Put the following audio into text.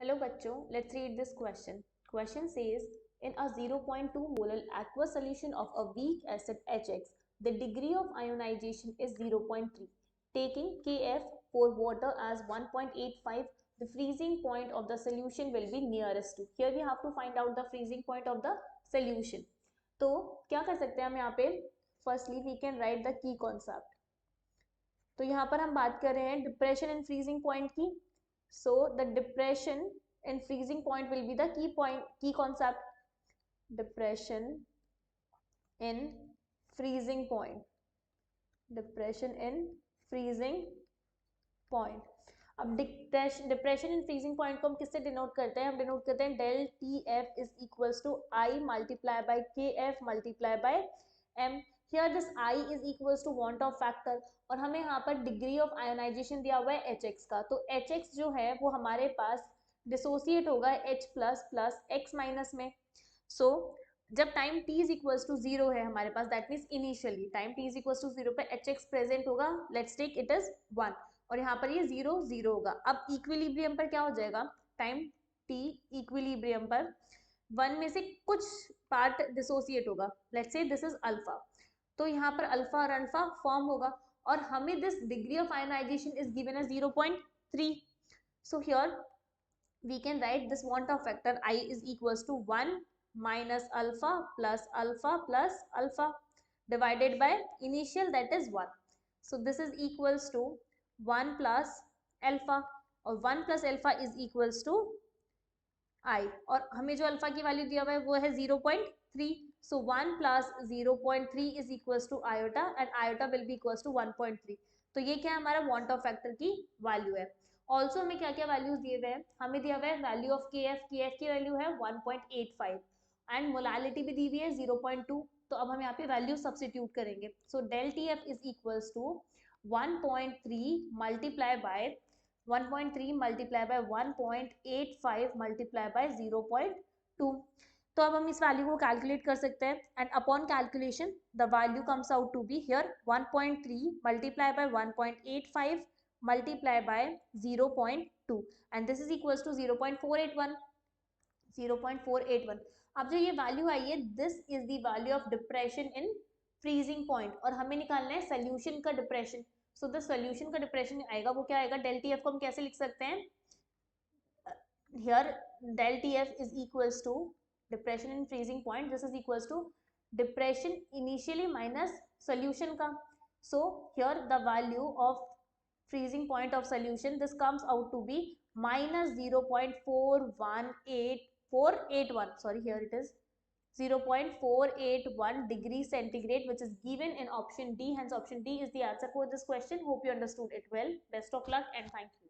Hello bachcho, let's read this question. Question says, in a 0.2 molar aqueous solution of a weak acid HX, the degree of ionization is 0.3. Taking Kf for water as 1.85, the freezing point of the solution will be nearest to. Here we have to find out the freezing point of the solution. तो क्या कर सकते हैं हम यहाँ पे? Firstly, we can write the key concept. तो यहाँ पर हम बात कर रहे हैं डिप्रेशन एंड फ्रीजिंग पॉइंट की. So the depression and freezing point will be the key concept. Depression in freezing point. Depression in freezing point. अब डिप्रेशन इन फ्रीजिंग पॉइंट को हम किससे डिनोट करते हैं? हम डिनोट करते हैं del T F is equals to I multiply by K F multiply by M. Here this I is equals to van't Hoff factor और हमें यहाँ पर डिग्री ऑफ आयोनाइजेशन दिया हुआ है एच एक्स का. तो एच एक्स जो है वो हमारे पास डिसोसिएट होगा H plus plus X minus में. सो जब time t is equals to 0 है हमारे पास, that means initially time t is equals to 0 पे एच एक्स प्रेजेंट होगा. लेट्स टेक इट इज 1 और यहाँ पर ये 0 0 होगा. अब इक्विलिब्रियम पर क्या हो जाएगा? टाइम t इक्विलिब्रियम पर 1 में से कुछ पार्ट डिसोसिएट होगा. Let's say this is alpha. तो यहाँ पर अल्फा और अल्फा फॉर्म होगा और हमें this degree of ionization is given as 0.3. So here we can write this van't Hoff factor I is equals to 1 minus alpha plus alpha divided by initial, that is 1. So this is equals to 1 plus alpha और 1 plus alpha is equals to I और हमें जो alpha की value दिया हुआ है वो है 0.3. So 1 plus 0.3 is equals to iota and iota will be equals to 1.3. तो ये क्या है? हमारा वांट ऑफ फैक्टर की वैल्यू है. ऑल्सो हमें क्या क्या वैल्यूज दिए हुए हैं? हमें दिया हुआ है वैल्यू ऑफ के एफ की वैल्यू है 1.85 एंड मोलालिटी भी दी हुई है 0.2. तो अब हम यहाँ पे वैल्यू सब्स्टिट्यूट करेंगे. So del T F is equals to 1.3 multiply by 1.3 multiply by 1.85 multiply by 0.2. तो अब हम इस वैल्यू को कैलकुलेट कर सकते हैं and upon calculation the value comes out to be here 1.3 multiply by 1.85 multiply by 0.2 and this is equals to 0.481. अब जो ये वैल्यू आई है this is the value of depression in freezing point और हमें निकालना है सोल्यूशन का डिप्रेशन. सो द सोल्यूशन का डिप्रेशन आएगा वो क्या आएगा? डेल टी एफ को हम कैसे लिख सकते हैं? Here del T F is equals to depression in freezing point, this is equals to depression initially minus solution का. So here the value of freezing point of solution, this comes out to be minus 0.481, sorry, here it is 0.481 degree centigrade, which is given in option D. Hence option D is the answer for this question. Hope you understood it well. Best of luck and thank you.